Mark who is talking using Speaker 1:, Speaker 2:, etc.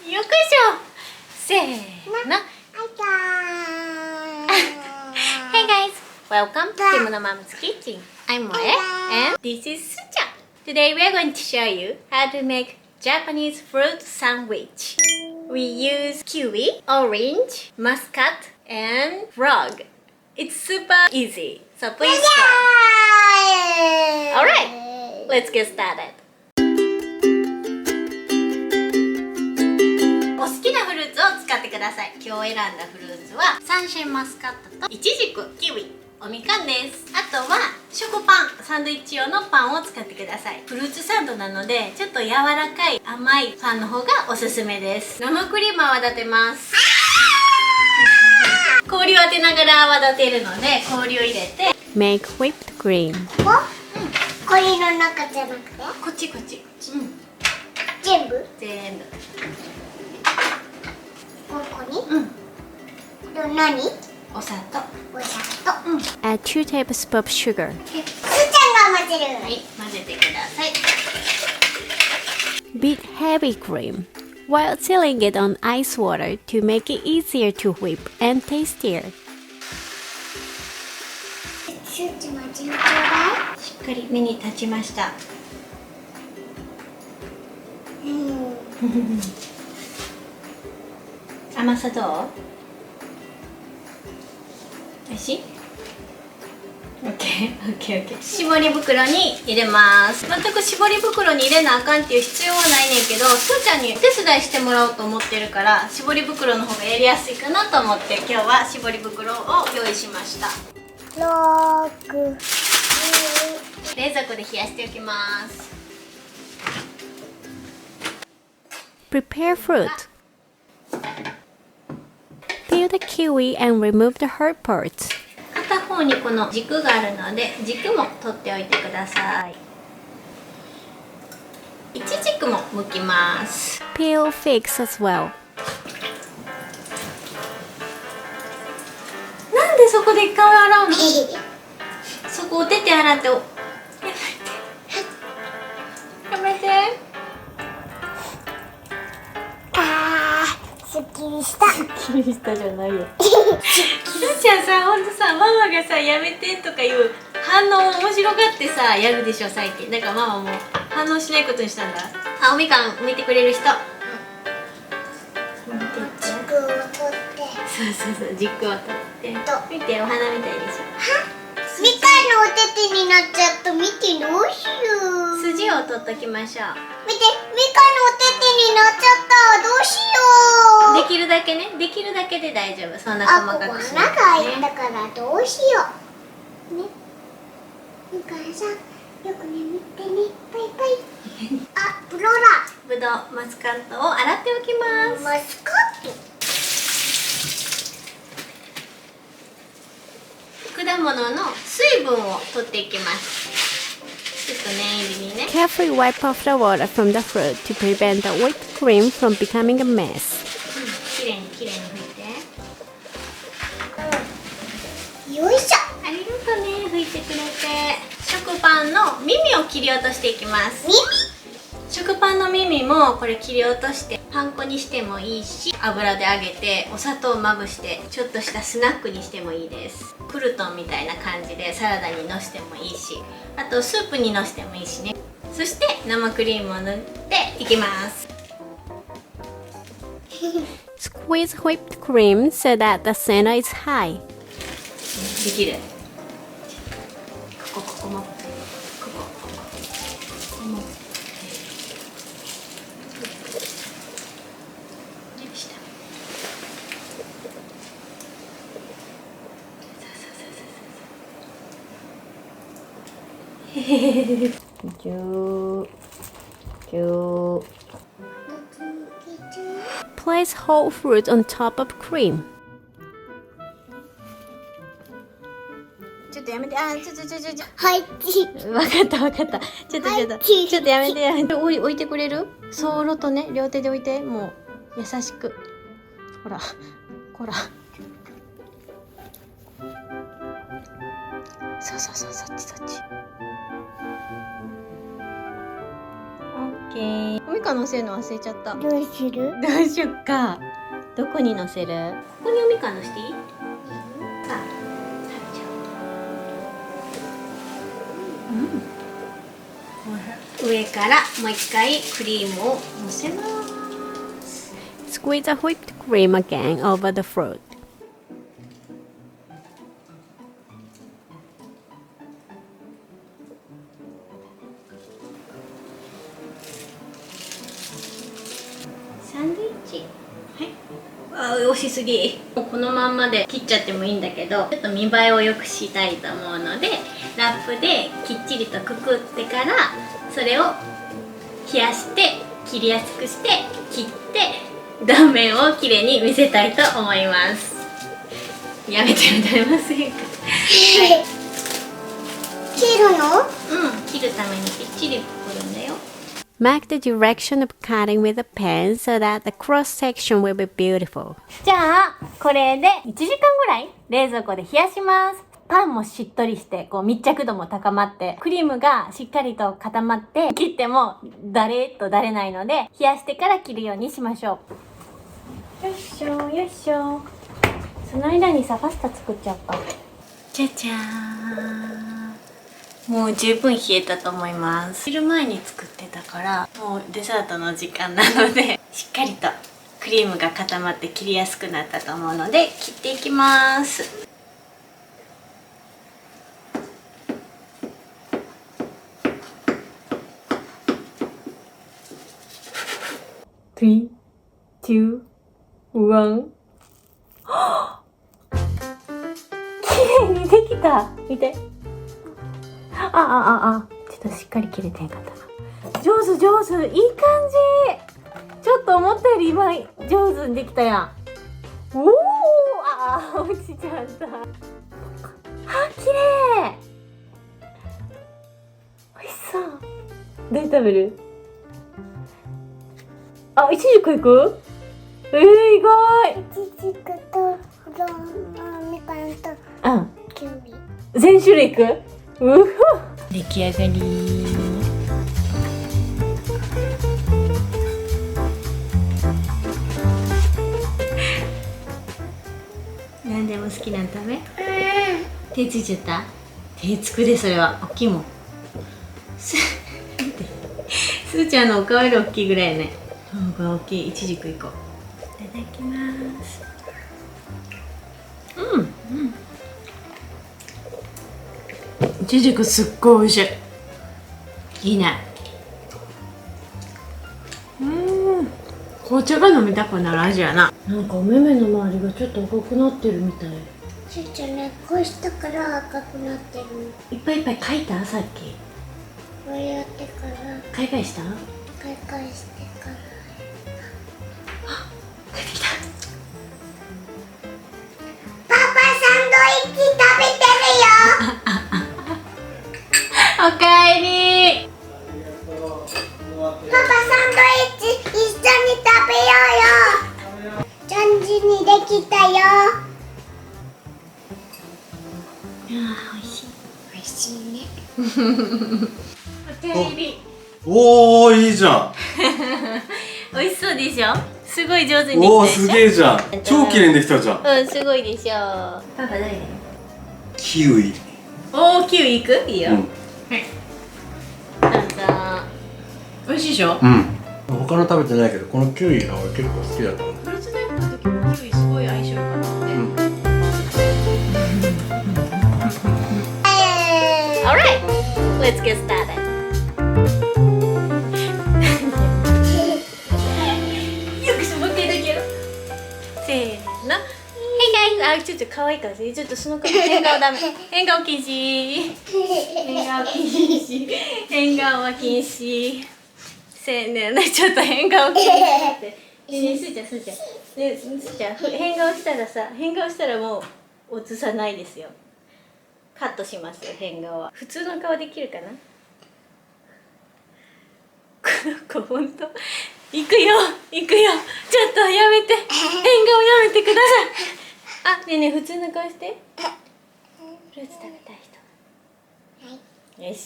Speaker 1: よくしょ。せーの。Hey guys, welcome to Kimono Mom's Kitchen. I'm Moe and this is Sucha. Today we are going to show you how to make Japanese fruit sandwich. We use kiwi, orange, muscat, and frog. It's super easy, so please try. Alright, let's get started. お好きなフルーツを使ってください。今日選んだフルーツはサンシャインマスカットとイチジク、キウイ、おみかんです。あとは食パン、サンドイッチ用のパンを使ってください。フルーツサンドなのでちょっと柔らかい甘いパンの方がおすすめです。生クリームを泡立てます。氷を当てながら泡立てるので氷を入れて
Speaker 2: Make whipped cream。
Speaker 3: 氷の中じゃなくて
Speaker 1: こっち、
Speaker 3: 全部ここにこれは何？
Speaker 1: お砂糖。
Speaker 2: Add 2 tablespoons of sugar。
Speaker 3: すーちゃんが混ぜる。
Speaker 1: はい、混ぜてください。
Speaker 2: Beat heavy cream while sealing it on ice water to make it easier to whip and tastier。
Speaker 3: すーちゃん混ぜるちょうだい。
Speaker 1: しっかり目に立ちました。甘さどう？おいしい？ OK。絞り袋に入れます。全く絞り袋に入れなあかんっていう必要はないねんけど、すーちゃんにお手伝いしてもらおうと思ってるから絞り袋の方がやりやすいかなと思って今日は絞り袋を用意しました。冷蔵庫で冷やしておきます。
Speaker 2: Prepare fruit。Peel the kiwi and remove the hard parts。
Speaker 1: 片方にこの軸があるので軸も取っておいてください。イチジクも剥きます。
Speaker 2: Peel figs as well。
Speaker 1: なんでそこで顔洗うの？そこお手手洗ってやめて。
Speaker 3: すっきりした。
Speaker 2: すっきりしたじゃないよ。
Speaker 1: すーちゃんさ、ほんとさ、ママがさ、やめてとかいう反応面白がってさ、やるでしょ、最近。だからママも反応しないことにしたんだ。あ、おみかん剥いてくれる人。
Speaker 3: 軸を取って。
Speaker 1: そう、軸を取って。見て、お花みたいでしょ。
Speaker 3: みかんのお手手になっちゃった。見て、どうしよう。
Speaker 1: 筋を取っときましょう。
Speaker 3: 見て、みかんのお手手になっちゃった。どうしよう。
Speaker 1: できるだけね、できるだけで大丈夫。そんな
Speaker 3: あ、
Speaker 1: 細
Speaker 3: ここ
Speaker 1: かくしな
Speaker 3: 穴が
Speaker 1: くてね。
Speaker 3: 開いたからどうしよう。ね。みかんさん、よく眠ってね。バイバイ。あ、ブローラ
Speaker 1: ぶどう、マスカットを洗っておきま
Speaker 3: ー。
Speaker 1: す。
Speaker 3: マスカット。
Speaker 1: 果物の水分を取っていきます。ちょっと念入りにね。
Speaker 2: Carefully wipe off the water from the fruit to prevent the whipped cream from becoming a mess。
Speaker 1: きれいに拭いて。
Speaker 3: よいしょ。
Speaker 1: ありがとうね、拭いてくれて。食パンの耳を切り落としていきます。食パンの耳もこれ切り落としてパン粉にしてもいいし、油で揚げてお砂糖をまぶしてちょっとしたスナックにしてもいいです。クルトンみたいな感じでサラダにのしてもいいし、あとスープにのしてもいいしね。そして生クリームを塗っていきます。
Speaker 2: Squeeze whipped cream so that the center is high。
Speaker 1: できる。ここも。
Speaker 2: Place whole fruit on top of cream。
Speaker 1: ちょっとやめて。あ、ちょ。
Speaker 3: はい。
Speaker 1: わかった。ちょっとやめて。置いてくれる？そろとね、両手で置いて。もう優しく。ほら。そっち。オッケー。おみかんのせるの忘れちゃった。
Speaker 3: どうする？
Speaker 1: どうしよっか。どこにのせる？ここにおみかんのしていい？あ、食べちゃう。上からもう一回クリームをのせます。
Speaker 2: Squeeze a whipped cream again over the fruit.
Speaker 1: サンドイッチ。はい。あ、押しすぎ。このまんまで切っちゃってもいいんだけど、ちょっと見栄えを良くしたいと思うので、ラップできっちりとくくってから、それを冷やして切りやすくして切って断面をきれいに見せたいと思います。やめてもらえませんか？はい、
Speaker 3: 切るの？
Speaker 1: うん、切るためにきっちりくくるんだよ。
Speaker 2: Mark the direction of cutting with a pen so that the cross section will be beautiful.
Speaker 1: じゃあこれで1時間ぐらい冷蔵庫で冷やします。パンもしっとりして、こう密着度も高まって、クリームがしっかりと固まって、切ってもだれっとだれないので、冷やしてから切るようにしましょう。よいしょ、よいしょ。その間にさ、パスタ作っちゃおうか。じゃじゃーん。もう十分冷えたと思います。昼前に作ってたから、もうデザートの時間なので、しっかりとクリームが固まって切りやすくなったと思うので、切っていきます。3、2、1。綺麗にできた。見て。ちょっとしっかり切れてんかったな。上手上手、いい感じ。ちょっと思ったより今上手にできたやん。おお、落ちちゃった。綺麗。美味しそう。どう食べる？あ、いちじくいく？意外。
Speaker 3: いちじくとみかんとキウイ。
Speaker 1: 全種類いく？うふ。出来上がり。何でも好きなの食べ？手ついちゃった？手つくで、それは大きいもん。すーちゃんのおかわり大きいぐらいね。これ大きい。いちじくいこう。いただきます。いちじくすっごい美味しい。いいね。紅茶が飲みたくなる味やな。なんかお目々の周りがちょっと赤くなってるみたい。
Speaker 3: ちゅうちゃんね、こうしたから赤くなってるの。
Speaker 1: いっぱいいっぱい書いた？さっき
Speaker 3: こうやってから
Speaker 1: 開会した？
Speaker 3: 開会してから
Speaker 1: 帰ってきた。
Speaker 3: パパサンドイッチ食べてるよ。
Speaker 1: おかえり。
Speaker 3: パパサンドイッチ一緒に食べようよ。上手にできたよ。
Speaker 1: 美味しい。
Speaker 3: 美味しいね。
Speaker 1: おかえり。
Speaker 4: おー、いいじゃん。
Speaker 1: 美味しそうでしょ？すごい上手にできたでしょ？
Speaker 4: おー、すげえじゃん。超綺麗にできたじゃん。
Speaker 1: すごいでしょ。パパ誰だよ？
Speaker 4: キウイ。
Speaker 1: おー、キウイいく？いいよ。
Speaker 4: うん。
Speaker 1: はい。どうぞ。美味しいでしょ？
Speaker 4: うん。他の食べてないけど、このキウイが俺結構好きだったの。
Speaker 1: フルーツ大福の時もキウイすごい相性いいかなって。Alright, let's get started. よくしもう一回だけやろう。せーの。Hey guys! ちょっと可愛いからちょっとその顔変顔ダメ。変顔禁止。変顔禁止。変顔は禁止。せーね、ちょっと変顔禁止って。ね、すーちゃん、すーちゃん。ね、すーちゃん、変顔したらさ、変顔したらもう映さないですよ。カットしますよ、変顔は。普通の顔できるかな？この子ほんと行くよ行くよ、ちょっとやめて、変顔やめてください。あ、ねえねえ、普通の顔して。フルーツ食べたい人。はい。よし。